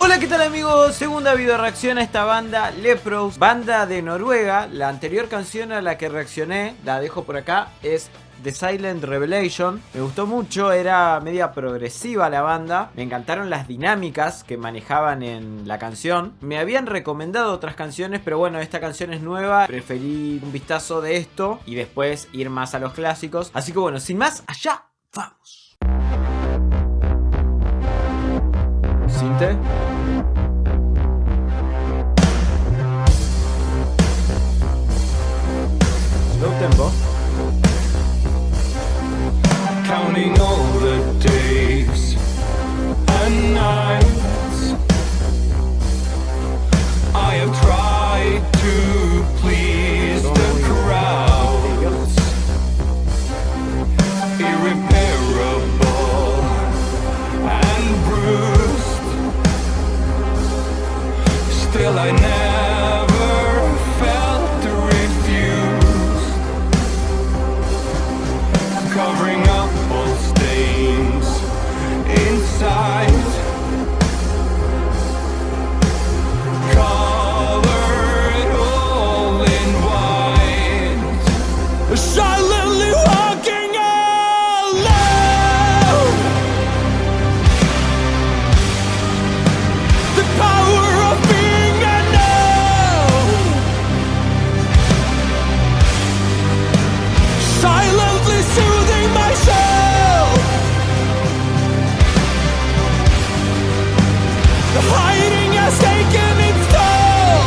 Hola, ¿qué tal amigos? Segunda video reacción a esta banda Leprous, banda de Noruega. La anterior canción a la que reaccioné, la dejo por acá, es The Silent Revelation. Me gustó mucho, era media progresiva la banda. Me encantaron las dinámicas que manejaban en la canción. Me habían recomendado otras canciones, pero bueno, esta canción es nueva. Preferí un vistazo de esto y después ir más a los clásicos. Así que bueno, sin más, allá vamos. Sinte. Slow tempo. Counting all the days and nights, I have tried to please the crowds. Irreparable and bruised, still I never felt refused. Covering up all stains inside, covered all in white, silently walking alone. The power of being unknown, silently soothing myself. The hiding has taken its toll,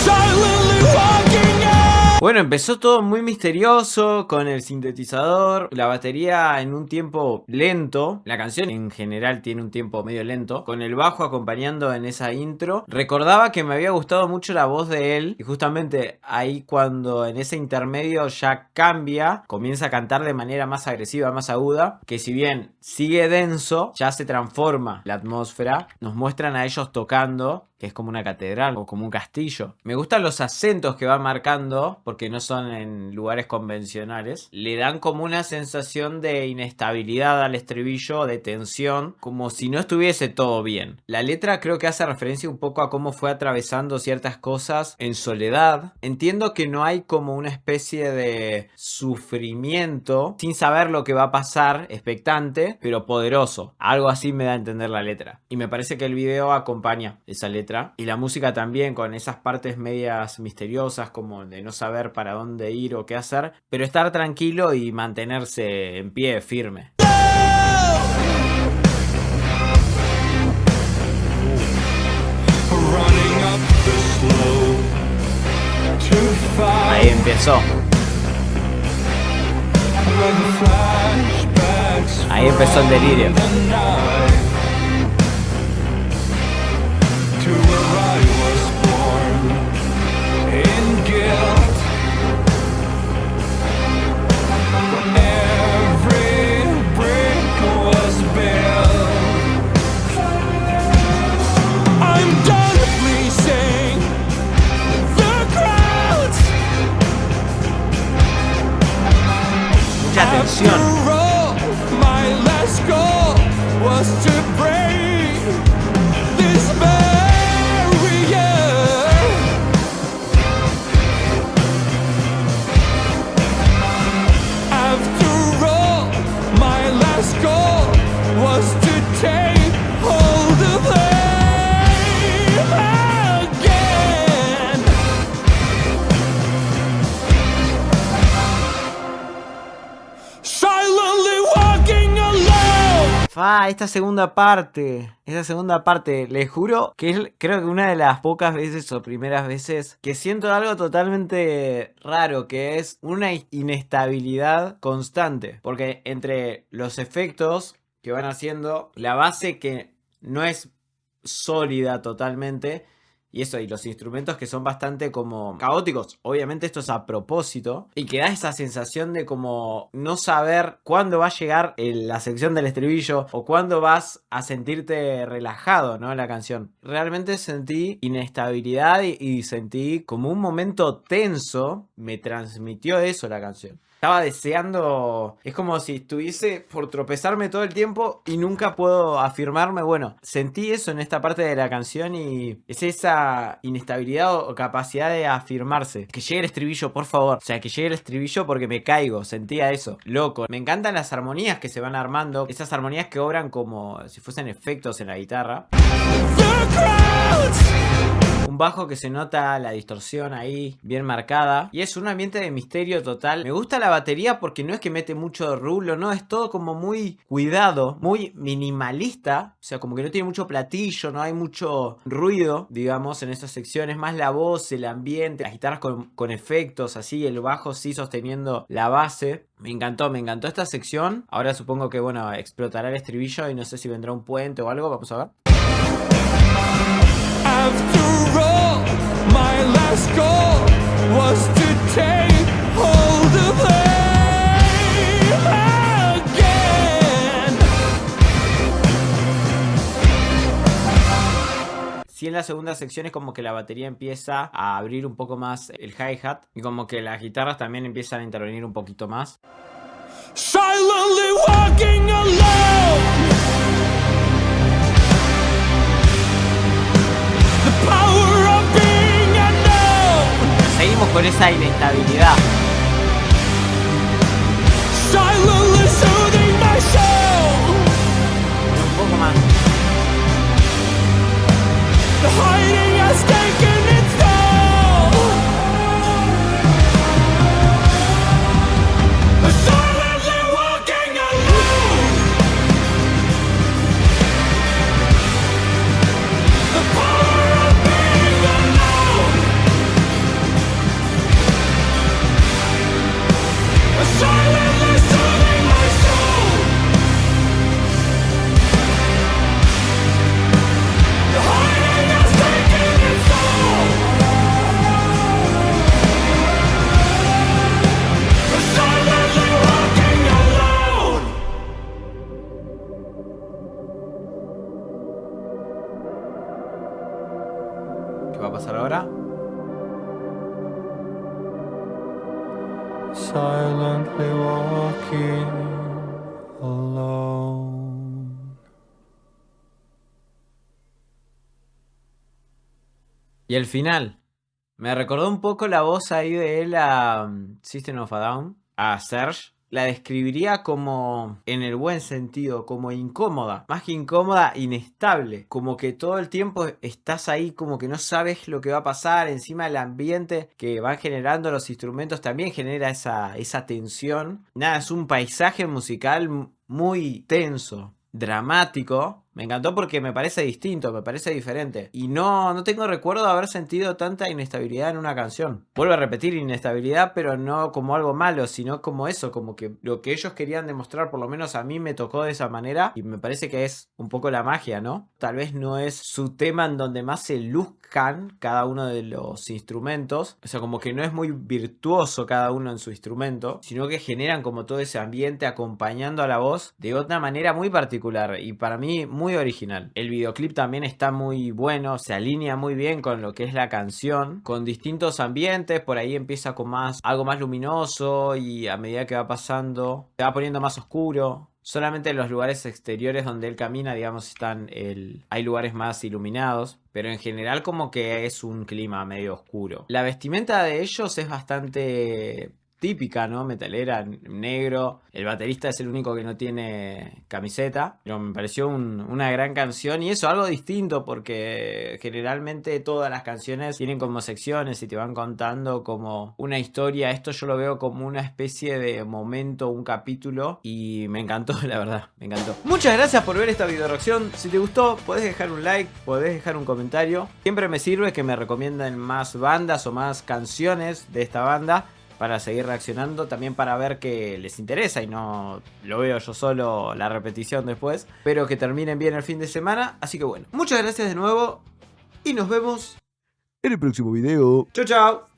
silently walking out. Bueno, empezó todo muy misterioso con el sintetizador, la batería en un tiempo lento, la canción en general tiene un tiempo medio lento, con el bajo acompañando en esa intro. Recordaba que me había gustado mucho la voz de él y justamente ahí cuando en ese intermedio ya cambia, comienza a cantar de manera más agresiva, más aguda, que si bien sigue denso, ya se transforma la atmósfera, nos muestran a ellos tocando, que es como una catedral o como un castillo. Me gustan los acentos que va marcando, porque no son en lugares convencionales. Le dan como una sensación de inestabilidad al estribillo, de tensión, como si no estuviese todo bien. La letra creo que hace referencia un poco a cómo fue atravesando ciertas cosas en soledad. Entiendo que no hay como una especie de sufrimiento, sin saber lo que va a pasar, expectante, pero poderoso. Algo así me da a entender la letra. Y me parece que el video acompaña esa letra. Y la música también, con esas partes medias misteriosas, como de no saber para dónde ir o qué hacer, pero estar tranquilo y mantenerse en pie, firme. Ahí empezó. Ahí empezó el delirio. Mucha tensión. Esta segunda parte, les juro que es creo que una de las pocas veces o primeras veces que siento algo totalmente raro, que es una inestabilidad constante, porque entre los efectos que van haciendo, la base que no es sólida totalmente, y eso, y los instrumentos que son bastante como caóticos. Obviamente esto es a propósito. Y que da esa sensación de como no saber cuándo va a llegar la sección del estribillo o cuándo vas a sentirte relajado, ¿no? En la canción. Realmente sentí inestabilidad y sentí como un momento tenso. Me transmitió eso la canción. Estaba deseando, es como si estuviese por tropezarme todo el tiempo y nunca puedo afirmarme. Bueno, sentí eso en esta parte de la canción y es esa inestabilidad o capacidad de afirmarse. Que llegue el estribillo, por favor. O sea, que llegue el estribillo porque me caigo, sentía eso. Loco. Me encantan las armonías que se van armando, esas armonías que obran como si fuesen efectos en la guitarra. Un bajo que se nota la distorsión ahí bien marcada. Y es un ambiente de misterio total. Me gusta la batería porque no es que mete mucho rulo, no, es todo como muy cuidado, muy minimalista. O sea, como que no tiene mucho platillo, no hay mucho ruido, digamos, en estas secciones. Más la voz, el ambiente, las guitarras con efectos, así, el bajo sí sosteniendo la base. Me encantó esta sección. Ahora supongo que, bueno, explotará el estribillo y no sé si vendrá un puente o algo. Vamos a ver. After all, my last goal was to take hold of them again. Sí, en la segunda sección es como que la batería empieza a abrir un poco más el hi-hat y como que las guitarras también empiezan a intervenir un poquito más. Silently walking alone. Seguimos con esa inestabilidad. Un poco más. ¿Qué va a pasar ahora? Silently walking alone. Y el final. Me recordó un poco la voz ahí de él a System of a Down, a Serge. La describiría como, en el buen sentido, como incómoda. Más que incómoda, inestable. Como que todo el tiempo estás ahí, como que no sabes lo que va a pasar. Encima el ambiente que van generando los instrumentos también genera esa tensión. Nada, es un paisaje musical muy tenso, dramático. Me encantó porque me parece distinto, me parece diferente. Y no tengo recuerdo de haber sentido tanta inestabilidad en una canción. Vuelvo a repetir, inestabilidad, pero no como algo malo, sino como eso, como que lo que ellos querían demostrar, por lo menos a mí me tocó de esa manera. Y me parece que es un poco la magia, ¿no? Tal vez no es su tema en donde más se luzcan cada uno de los instrumentos. O sea, como que no es muy virtuoso cada uno en su instrumento, sino que generan como todo ese ambiente acompañando a la voz de otra manera muy particular. Y para mí muy original. El videoclip también está muy bueno, se alinea muy bien con lo que es la canción, con distintos ambientes. Por ahí empieza con algo más luminoso y a medida que va pasando se va poniendo más oscuro. Solamente en los lugares exteriores donde él camina, digamos, hay lugares más iluminados. Pero en general como que es un clima medio oscuro. La vestimenta de ellos es bastante típica, ¿no? Metalera, negro. El baterista es el único que no tiene camiseta. Pero me pareció una gran canción. Y eso, algo distinto, porque generalmente todas las canciones tienen como secciones y te van contando como una historia. Esto yo lo veo como una especie de momento, un capítulo. Y me encantó, la verdad, me encantó. Muchas gracias por ver esta video reacción. Si te gustó, podés dejar un like, podés dejar un comentario. Siempre me sirve que me recomienden más bandas o más canciones de esta banda, para seguir reaccionando, también para ver que les interesa y no lo veo yo solo la repetición después. Espero que terminen bien el fin de semana, así que bueno, muchas gracias de nuevo y nos vemos en el próximo video. Chau chau.